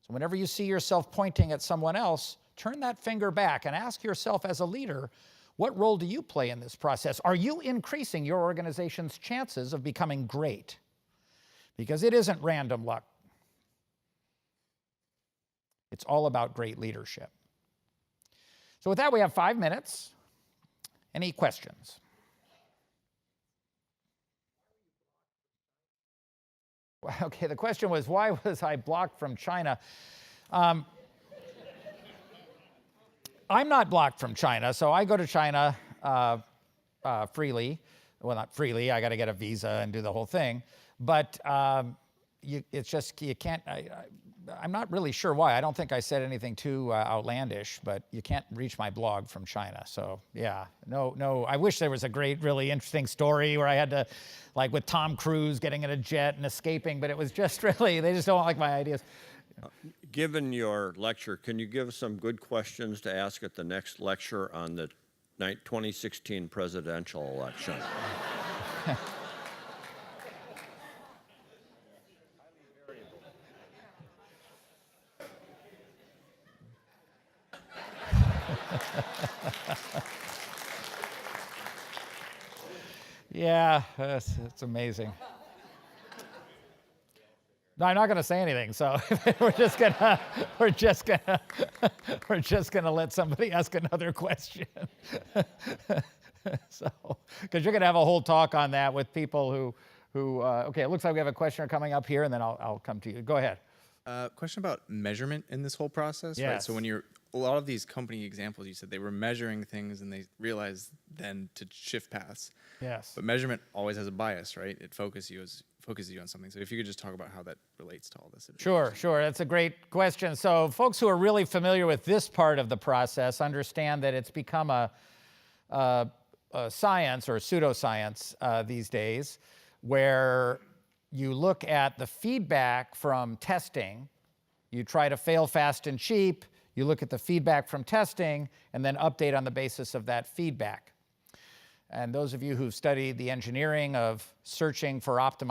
Speaker 1: So whenever you see yourself pointing at someone else, turn that finger back and ask yourself as a leader, what role do you play in this process? Are you increasing your organization's chances of becoming great? Because it isn't random luck. It's all about great leadership. So with that, we have 5 minutes. Any questions? Okay, the question was, why was I blocked from China? I'm not blocked from China, so I go to China freely. Well, not freely, I got to get a visa and do the whole thing. But it's just, you can't, I'm not really sure why. I don't think I said anything too outlandish, but you can't reach my blog from China. So yeah, no, I wish there was a great, really interesting story where I had to, like with Tom Cruise getting in a jet and escaping, but it was just really, they just don't like my ideas.
Speaker 2: Given your lecture, can you give us some good questions to ask at the next lecture on the 2016 presidential election?
Speaker 1: Yeah, it's amazing. No, I'm not going to say anything. So we're just gonna let somebody ask another question. So, because you're going to have a whole talk on that with people who. Okay, it looks like we have a questioner coming up here, and then I'll come to you. Go ahead.
Speaker 3: Question about measurement in this whole process,
Speaker 1: yes.
Speaker 3: Right? So when a lot of these company examples, you said they were measuring things and they realized then to shift paths.
Speaker 1: Yes.
Speaker 3: But measurement always has a bias, right? It focuses you on something. So if you could just talk about how that relates to all this.
Speaker 1: Sure. That's a great question. So folks who are really familiar with this part of the process understand that it's become a science or pseudoscience these days, where you look at the feedback from testing, you try to fail fast and cheap, you look at the feedback from testing, and then update on the basis of that feedback. And those of you who've studied the engineering of searching for of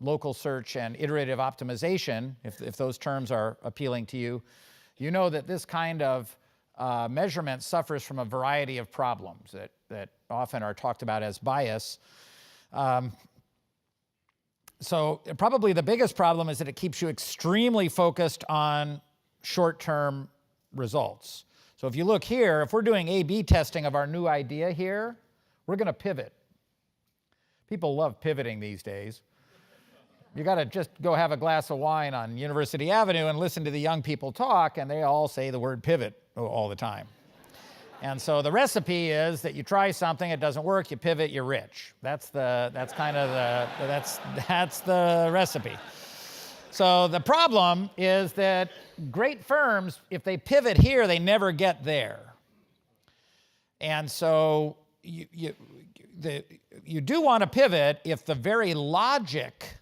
Speaker 1: local search and iterative optimization, if those terms are appealing to you, you know that this kind of measurement suffers from a variety of problems that often are talked about as bias. So probably the biggest problem is that it keeps you extremely focused on short-term results. So if you look here, if we're doing A/B testing of our new idea here, we're going to pivot. People love pivoting these days. You got to just go have a glass of wine on University Avenue and listen to the young people talk, and they all say the word pivot all the time. And so the recipe is that you try something, it doesn't work, you pivot, you're rich. That's the recipe. So the problem is that great firms, if they pivot here, they never get there. And so you do want to pivot if the very logic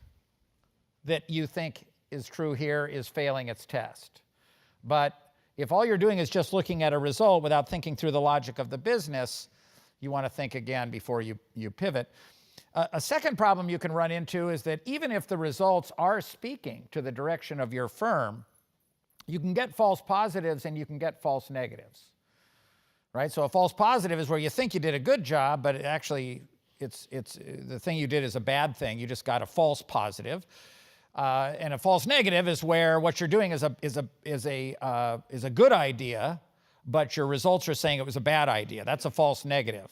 Speaker 1: that you think is true here is failing its test. But if all you're doing is just looking at a result without thinking through the logic of the business, you want to think again before you pivot. A second problem you can run into is that even if the results are speaking to the direction of your firm, you can get false positives and you can get false negatives, right? So a false positive is where you think you did a good job, but actually it's the thing you did is a bad thing. You just got a false positive. And a false negative is where what you're doing is a good idea, but your results are saying it was a bad idea. That's a false negative.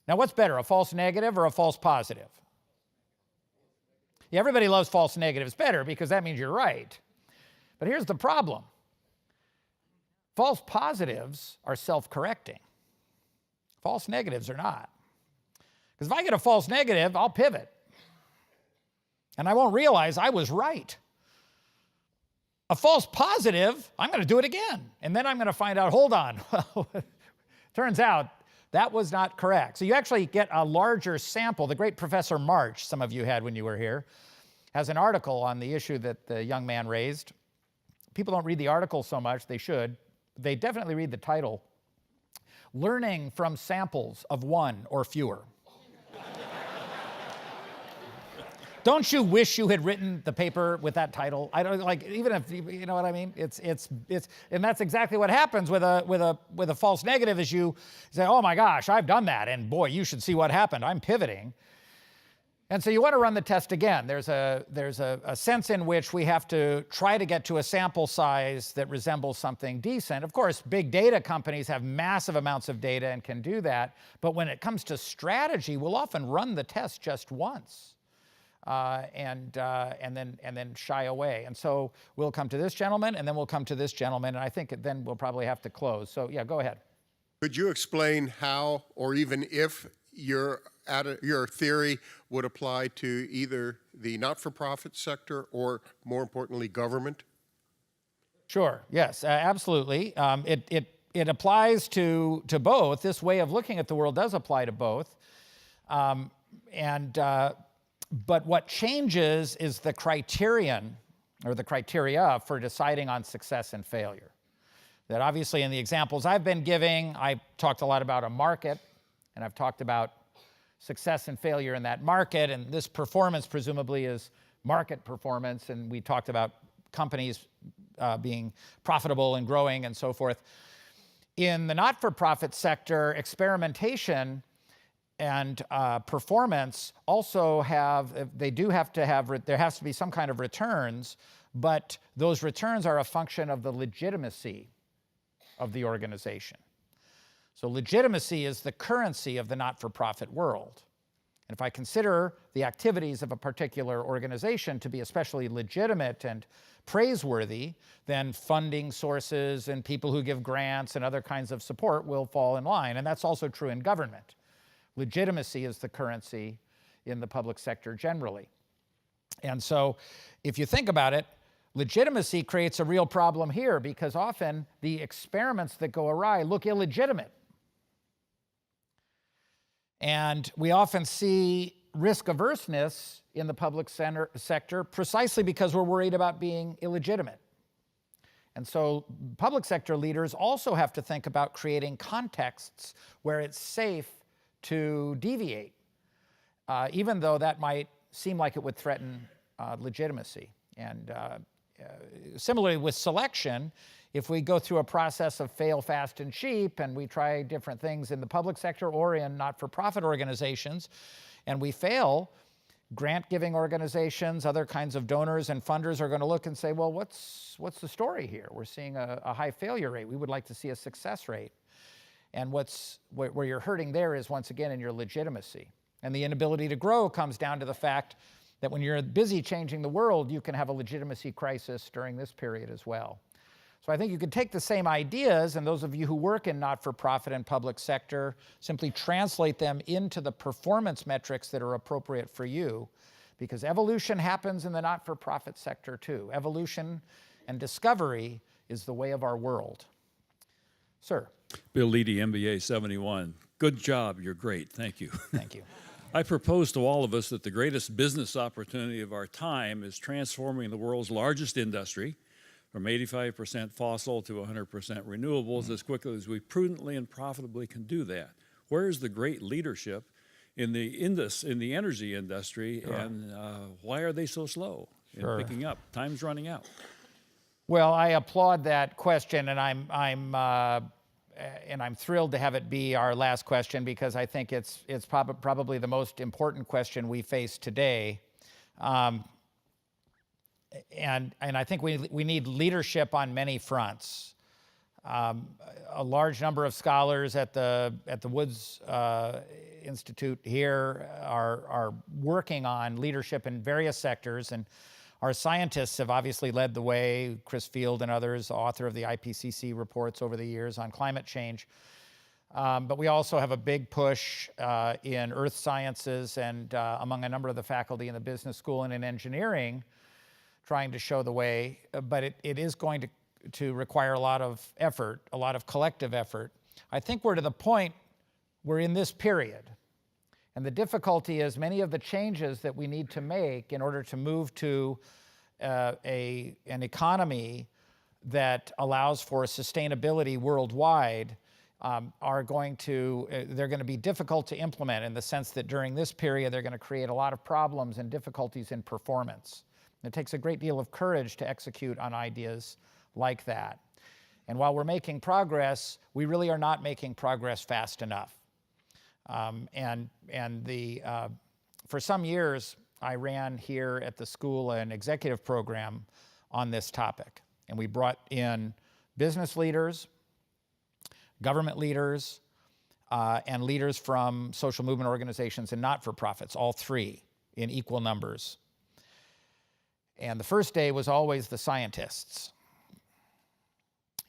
Speaker 1: Now, what's better, a false negative or a false positive? Yeah, everybody loves false negatives better because that means you're right. But here's the problem. False positives are self-correcting. False negatives are not. Because if I get a false negative, I'll pivot. And I won't realize I was right. A false positive, I'm going to do it again. And then I'm going to find out, hold on. Turns out that was not correct. So you actually get a larger sample. The great Professor March, some of you had when you were here, has an article on the issue that the young man raised. People don't read the article so much. They should. They definitely read the title, Learning from Samples of One or Fewer. Don't you wish you had written the paper with that title? I don't like, even if you know what I mean. It's and that's exactly what happens with a false negative. Is you say, oh my gosh, I've done that, and boy, you should see what happened. I'm pivoting, And so you want to run the test again. There's a sense in which we have to try to get to a sample size that resembles something decent. Of course, big data companies have massive amounts of data and can do that. But when it comes to strategy, we'll often run the test just once and then shy away. And so we'll come to this gentleman, and then we'll come to this gentleman, and I think then we'll probably have to close. So yeah, go ahead.
Speaker 4: Could you explain how, or even if, your theory would apply to either the not-for-profit sector or, more importantly, government?
Speaker 1: Sure. Yes. Absolutely. It applies to both. This way of looking at the world does apply to both. But what changes is the criterion or the criteria for deciding on success and failure. That obviously in the examples I've been giving, I talked a lot about a market, and I've talked about success and failure in that market, and this performance presumably is market performance, and we talked about companies being profitable and growing and so forth. In the not-for-profit sector, experimentation and performance also there has to be some kind of returns, but those returns are a function of the legitimacy of the organization. So legitimacy is the currency of the not-for-profit world. And if I consider the activities of a particular organization to be especially legitimate and praiseworthy, then funding sources and people who give grants and other kinds of support will fall in line. And that's also true in government. Legitimacy is the currency in the public sector generally. And so if you think about it, legitimacy creates a real problem here because often the experiments that go awry look illegitimate. And we often see risk averseness in the public sector precisely because we're worried about being illegitimate. And so public sector leaders also have to think about creating contexts where it's safe to deviate, even though that might seem like it would threaten legitimacy. And similarly with selection, if we go through a process of fail fast and cheap and we try different things in the public sector or in not-for-profit organizations and we fail, grant-giving organizations, other kinds of donors and funders are going to look and say, well, what's the story here? We're seeing a high failure rate. We would like to see a success rate. And where you're hurting there is, once again, in your legitimacy. And the inability to grow comes down to the fact that when you're busy changing the world, you can have a legitimacy crisis during this period as well. So I think you could take the same ideas, and those of you who work in not-for-profit and public sector, simply translate them into the performance metrics that are appropriate for you, because evolution happens in the not-for-profit sector too. Evolution and discovery is the way of our world. Sir.
Speaker 5: Bill Leedy, MBA 71. Good job. You're great. Thank you.
Speaker 1: Thank you.
Speaker 5: I propose to all of us that the greatest business opportunity of our time is transforming the world's largest industry from 85% fossil to 100% renewables as quickly as we prudently and profitably can do that. Where is the great leadership in the energy industry, sure, and why are they so slow in picking up? Time's running out.
Speaker 1: Well, I applaud that question, and I'm thrilled to have it be our last question because I think it's probably the most important question we face today. And I think we need leadership on many fronts. A large number of scholars at the Woods Institute here are working on leadership in various sectors, and our scientists have obviously led the way. Chris Field and others, author of the IPCC reports over the years on climate change. But we also have a big push in earth sciences and among a number of the faculty in the business school and in engineering, trying to show the way. But it is going to require a lot of effort, a lot of collective effort. I think we're to the point, we're in this period. And the difficulty is many of the changes that we need to make in order to move to an economy that allows for sustainability worldwide they're going to be difficult to implement in the sense that during this period they're going to create a lot of problems and difficulties in performance. And it takes a great deal of courage to execute on ideas like that. And while we're making progress, we really are not making progress fast enough. For for some years, I ran here at the school an executive program on this topic. And we brought in business leaders, government leaders, and leaders from social movement organizations and not-for-profits, all three in equal numbers. And the first day was always the scientists.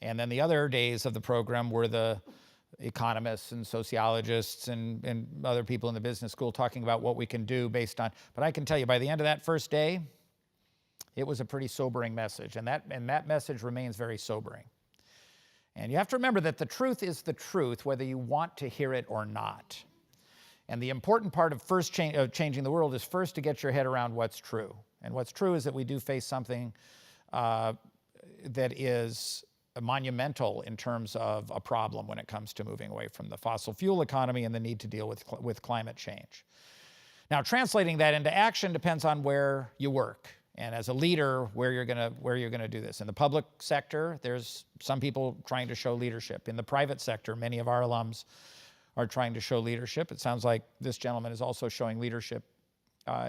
Speaker 1: And then the other days of the program were the economists and sociologists and other people in the business school talking about what we can do based on. But I can tell you, by the end of that first day, it was a pretty sobering message. And that message remains very sobering. And you have to remember that the truth is the truth, whether you want to hear it or not. And the important part of changing the world is first to get your head around what's true. And what's true is that we do face something that is monumental in terms of a problem when it comes to moving away from the fossil fuel economy and the need to deal with climate change. Now, translating that into action depends on where you work. And as a leader, where you're gonna do this. In the public sector, there's some people trying to show leadership. In the private sector, many of our alums are trying to show leadership. It sounds like this gentleman is also showing leadership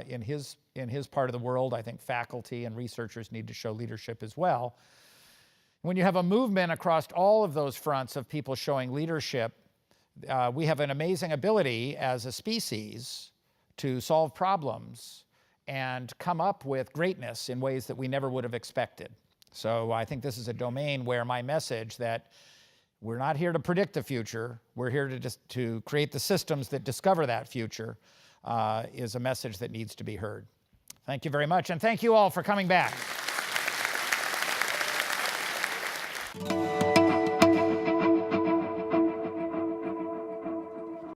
Speaker 1: in his part of the world. I think faculty and researchers need to show leadership as well. When you have a movement across all of those fronts of people showing leadership, we have an amazing ability as a species to solve problems and come up with greatness in ways that we never would have expected. So I think this is a domain where my message that we're not here to predict the future, we're here to create the systems that discover that future, is a message that needs to be heard. Thank you very much, and thank you all for coming back.